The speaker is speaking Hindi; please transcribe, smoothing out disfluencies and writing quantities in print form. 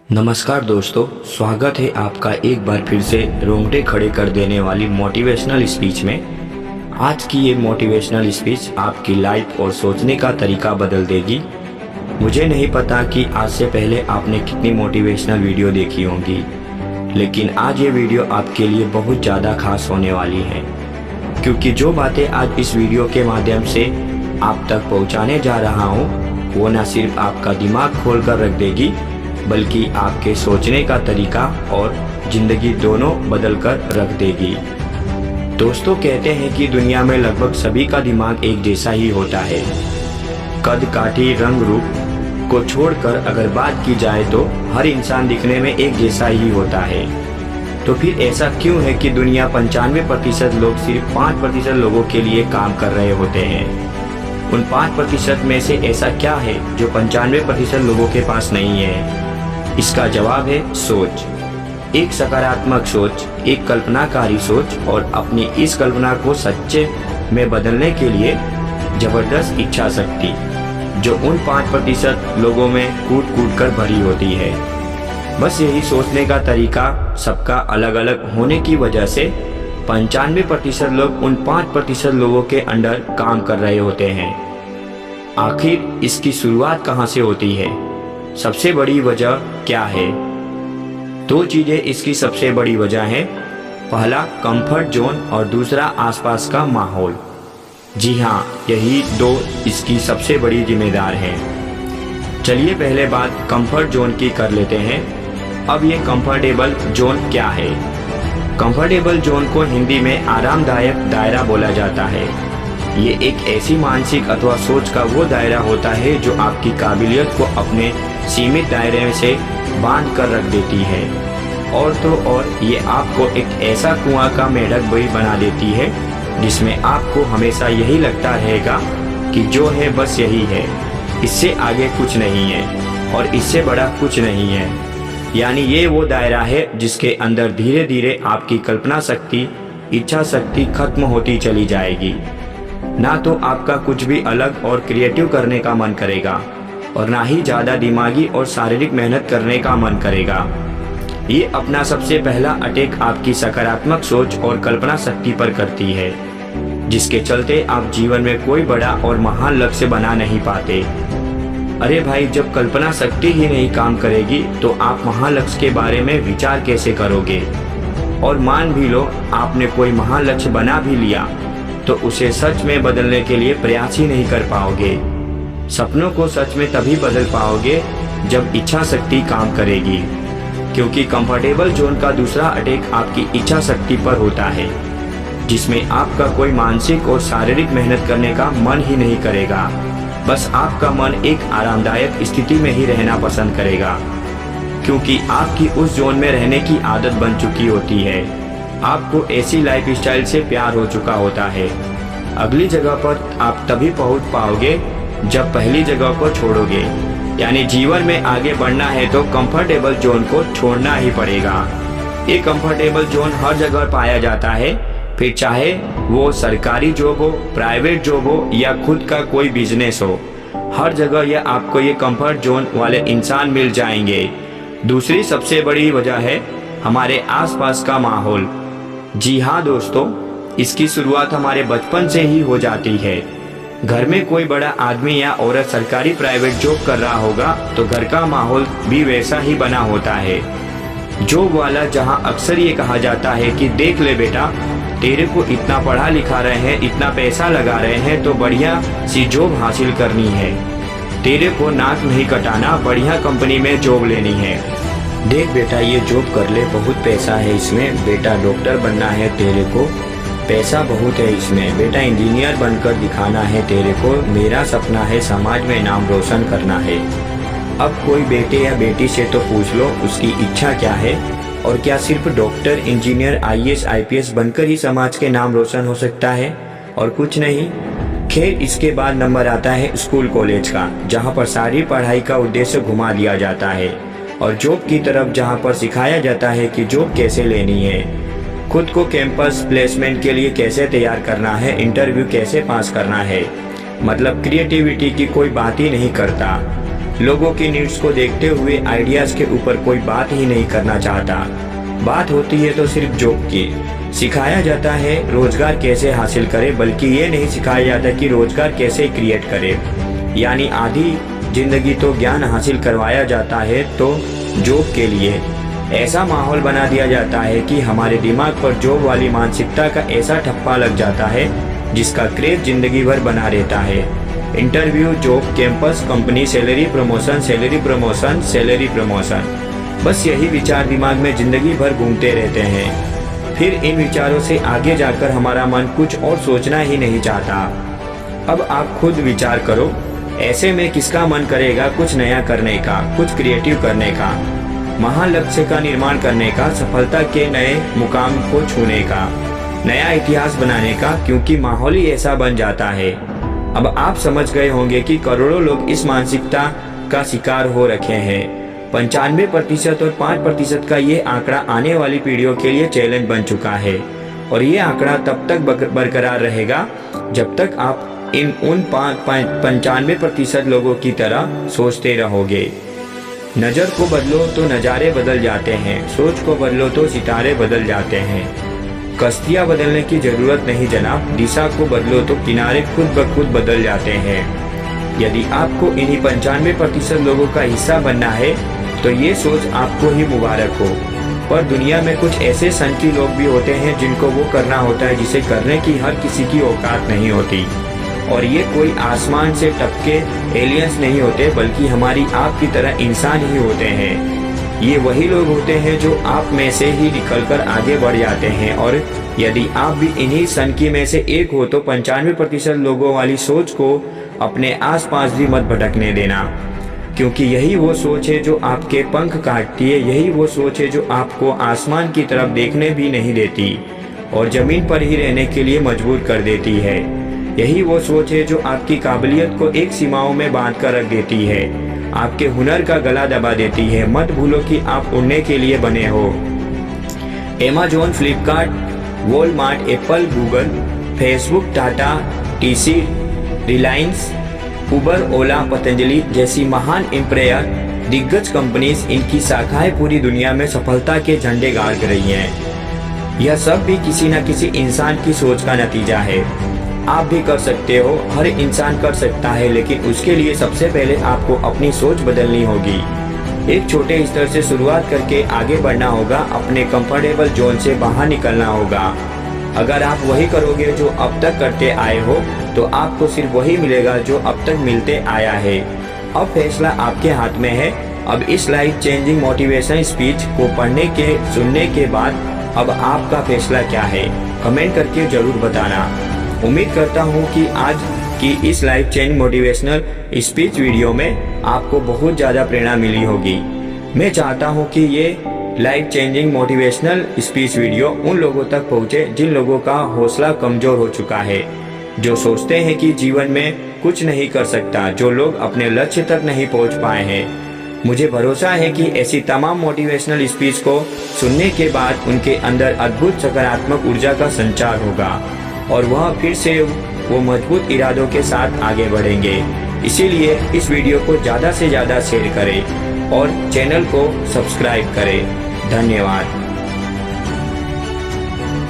नमस्कार दोस्तों, स्वागत है आपका एक बार फिर से रोंगटे खड़े कर देने वाली मोटिवेशनल स्पीच में। आज की ये मोटिवेशनल स्पीच आपकी लाइफ और सोचने का तरीका बदल देगी। मुझे नहीं पता कि आज से पहले आपने कितनी मोटिवेशनल वीडियो देखी होंगी, लेकिन आज ये वीडियो आपके लिए बहुत ज़्यादा खास होने वाली है, क्योंकि जो बातें आज इस वीडियो के माध्यम से आप तक पहुँचाने जा रहा हूँ वो न सिर्फ आपका दिमाग खोल कर रख देगी, बल्कि आपके सोचने का तरीका और जिंदगी दोनों बदल कर रख देगी। दोस्तों, कहते हैं कि दुनिया में लगभग सभी का दिमाग एक जैसा ही होता है। कद काठी रंग रूप को छोड़कर अगर बात की जाए तो हर इंसान दिखने में एक जैसा ही होता है। तो फिर ऐसा क्यों है कि दुनिया 95% लोग सिर्फ 5% लोगों के लिए काम कर रहे होते हैं? उन 5% में से ऐसा क्या है जो 95% लोगों के पास नहीं है? इसका जवाब है सोच। एक सकारात्मक सोच, एक कल्पनाकारी सोच और अपनी इस कल्पना को सच्चे में बदलने के लिए जबरदस्त इच्छा शक्ति, जो उन 5% लोगों में कूट कूट कर भरी होती है। बस यही सोचने का तरीका सबका अलग अलग होने की वजह से 95% लोग उन 5% लोगों के अंडर काम कर रहे होते हैं। आखिर इसकी शुरुआत कहाँ से होती है? सबसे बड़ी वजह क्या है? दो चीजें इसकी सबसे बड़ी वजह है। पहला कंफर्ट जोन और दूसरा आसपास का माहौल। जी हाँ, यही दो इसकी सबसे बड़ी जिम्मेदार हैं। चलिए पहले बात कंफर्ट जोन की कर लेते हैं। अब ये कंफर्टेबल जोन क्या है? कंफर्टेबल जोन को हिंदी में आरामदायक दायरा बोला जाता है। ये एक ऐसी मानसिक अथवा सोच का वो दायरा होता है जो आपकी काबिलियत को अपने सीमित दायरे से बांध कर रख देती है। और तो और ये आपको एक ऐसा कुआं का मेढक भी बना देती है जिसमें आपको हमेशा यही लगता रहेगा कि जो है बस यही है, इससे आगे कुछ नहीं है और इससे बड़ा कुछ नहीं है। यानी ये वो दायरा है जिसके अंदर धीरे धीरे आपकी कल्पना शक्ति, इच्छा शक्ति खत्म होती चली जाएगी। ना तो आपका कुछ भी अलग और क्रिएटिव करने का मन करेगा और ना ही ज़्यादा दिमागी और शारीरिक मेहनत करने का मन करेगा। ये अपना सबसे पहला अटैक आपकी सकारात्मक सोच और कल्पना शक्ति पर करती है, जिसके चलते आप जीवन में कोई बड़ा और महान लक्ष्य बना नहीं पाते। अरे भाई, जब कल्पना शक्ति ही नहीं काम करेगी तो आप महान लक्ष्य के बारे में विचार कैसे करोगे? और मान भी लो आपने कोई महान लक्ष्य बना भी लिया तो उसे सच में बदलने के लिए प्रयास ही नहीं कर पाओगे। सपनों को सच में तभी बदल पाओगे जब इच्छा शक्ति काम करेगी, क्योंकि कंफर्टेबल जोन का दूसरा अटैक आपकी इच्छा शक्ति पर होता है, जिसमें आपका कोई मानसिक और शारीरिक मेहनत करने का मन ही नहीं करेगा। बस आपका मन एक आरामदायक स्थिति में ही रहना पसंद करेगा, क्योंकि आपकी उस जोन में रहने की आदत बन चुकी होती है। आपको ऐसी लाइफस्टाइल से प्यार हो चुका होता है। अगली जगह पर आप तभी पहुंच पाओगे जब पहली जगह को छोड़ोगे। यानी जीवन में आगे बढ़ना है तो कंफर्टेबल जोन को छोड़ना ही पड़ेगा। ये कंफर्टेबल जोन हर जगह पाया जाता है, फिर चाहे वो सरकारी जॉब हो, प्राइवेट जॉब हो या खुद का कोई बिजनेस हो, हर जगह ये आपको ये कंफर्ट जोन वाले इंसान मिल जाएंगे। दूसरी सबसे बड़ी वजह है हमारे आसपास का माहौल। जी हाँ दोस्तों, इसकी शुरुआत हमारे बचपन से ही हो जाती है। घर में कोई बड़ा आदमी या औरत सरकारी प्राइवेट जॉब कर रहा होगा तो घर का माहौल भी वैसा ही बना होता है। जॉब वाला जहाँ अक्सर ये कहा जाता है कि देख ले बेटा, तेरे को इतना पढ़ा लिखा रहे हैं, इतना पैसा लगा रहे हैं तो बढ़िया सी जॉब हासिल करनी है। तेरे को नाक नहीं कटाना, बढ़िया कंपनी में जॉब लेनी है। देख बेटा, ये जॉब कर ले, बहुत पैसा है इसमें। बेटा डॉक्टर बनना है तेरे को, पैसा बहुत है इसमें। बेटा इंजीनियर बनकर दिखाना है तेरे को, मेरा सपना है समाज में नाम रोशन करना है। अब कोई बेटे या बेटी से तो पूछ लो उसकी इच्छा क्या है, और क्या सिर्फ डॉक्टर, इंजीनियर, IAS, IPS बनकर ही समाज के नाम रोशन हो सकता है और कुछ नहीं? खैर, इसके बाद नंबर आता है स्कूल कॉलेज का, जहाँ पर सारी पढ़ाई का उद्देश्य घुमा दिया जाता है, और जॉब की तरफ जहाँ पर सिखाया जाता है कि जॉब कैसे लेनी है, खुद को कैंपस प्लेसमेंट के लिए कैसे तैयार करना है, इंटरव्यू कैसे पास करना है। मतलब क्रिएटिविटी की कोई बात ही नहीं करता। लोगों की नीड्स को देखते हुए आइडियाज के ऊपर कोई बात ही नहीं करना चाहता। बात होती है तो सिर्फ जॉब की। सिखाया जाता है रोजगार कैसे हासिल करे, बल्कि ये नहीं सिखाया जाता कि रोजगार कैसे क्रिएट करे। यानी आधी जिंदगी तो ज्ञान हासिल करवाया जाता है तो जॉब के लिए ऐसा माहौल बना दिया जाता है कि हमारे दिमाग पर जॉब वाली मानसिकता का ऐसा ठप्पा लग जाता है जिसका क्रेज जिंदगी भर बना रहता है। Interview, job, campus, company, salary promotion, salary promotion, salary promotion, बस यही विचार दिमाग में जिंदगी भर घूमते रहते हैं। फिर इन विचारों से आगे जाकर हमारा मन कुछ और सोचना ही नहीं चाहता। अब आप खुद विचार करो, ऐसे में किसका मन करेगा कुछ नया करने का, कुछ क्रिएटिव करने का, महान लक्ष्य का निर्माण करने का, सफलता के नए मुकाम को छूने का, नया इतिहास बनाने का, क्योंकि माहौल ही ऐसा बन जाता है। अब आप समझ गए होंगे कि करोड़ों लोग इस मानसिकता का शिकार हो रखे हैं। 95% और 5% का ये आंकड़ा आने वाली पीढ़ियों के लिए चैलेंज बन चुका है, और ये आंकड़ा तब तक बरकरार रहेगा जब तक आप उन 95% लोगों की तरह सोचते रहोगे। नज़र को बदलो तो नज़ारे बदल जाते हैं, सोच को बदलो तो सितारे बदल जाते हैं। कश्तियाँ बदलने की ज़रूरत नहीं जनाब, दिशा को बदलो तो किनारे खुद ब खुद बदल जाते हैं। यदि आपको इन्हीं 95% लोगों का हिस्सा बनना है तो ये सोच आपको ही मुबारक हो। पर दुनिया में कुछ ऐसे सनकी लोग भी होते हैं जिनको वो करना होता है जिसे करने की हर किसी की औकात नहीं होती। और ये कोई आसमान से टपके एलियंस नहीं होते, बल्कि हमारी आपकी तरह इंसान ही होते हैं। ये वही लोग होते हैं जो आप में से ही निकलकर आगे बढ़ जाते हैं। और यदि आप भी इन्हीं सनकी में से एक हो तो 95% लोगों वाली सोच को अपने आसपास भी मत भटकने देना, क्योंकि यही वो सोच है जो आपके पंख काटती है। यही वो सोच है जो आपको आसमान की तरफ देखने भी नहीं देती और ज़मीन पर ही रहने के लिए मजबूर कर देती है। यही वो सोच है जो आपकी काबिलियत को एक सीमाओं में बांध कर रख देती है, आपके हुनर का गला दबा देती है। मत भूलो कि आप उड़ने के लिए बने हो। Amazon, Flipkart, Walmart, Apple, Google, Facebook, Tata, TC, Reliance, Uber, Ola, Patanjali जैसी महान एम्पायर दिग्गज कंपनीज, इनकी शाखाएं पूरी दुनिया में सफलता के झंडे गाड़ रही हैं। यह सब भी किसी न किसी इंसान की सोच का नतीजा है। आप भी कर सकते हो, हर इंसान कर सकता है, लेकिन उसके लिए सबसे पहले आपको अपनी सोच बदलनी होगी। एक छोटे स्तर से शुरुआत करके आगे बढ़ना होगा, अपने कंफर्टेबल जोन से बाहर निकलना होगा। अगर आप वही करोगे जो अब तक करते आए हो तो आपको सिर्फ वही मिलेगा जो अब तक मिलते आया है। अब फैसला आपके हाथ में है। अब इस लाइफ चेंजिंग मोटिवेशन स्पीच को पढ़ने के सुनने के बाद अब आपका फैसला क्या है, कमेंट करके जरूर बताना। उम्मीद करता हूँ कि आज की इस life change motivational speech video में आपको बहुत ज़्यादा प्रेरणा मिली होगी। मैं चाहता हूँ कि ये life changing motivational speech video उन लोगों तक पहुँचे जिन लोगों का हौसला कमज़ोर हो चुका है, जो सोचते हैं कि जीवन में कुछ नहीं कर सकता, जो लोग अपने लक्ष्य तक नहीं पहुँच पाए हैं। मुझे भरोसा है कि ऐसी तमाम मोटिवेशनल स्पीच को सुनने के बाद उनके अंदर अद्भुत सकारात्मक ऊर्जा का संचार होगा और वह फिर से वो मजबूत इरादों के साथ आगे बढ़ेंगे। इसीलिए इस वीडियो को ज़्यादा से ज़्यादा शेयर करें और चैनल को सब्सक्राइब करें। धन्यवाद।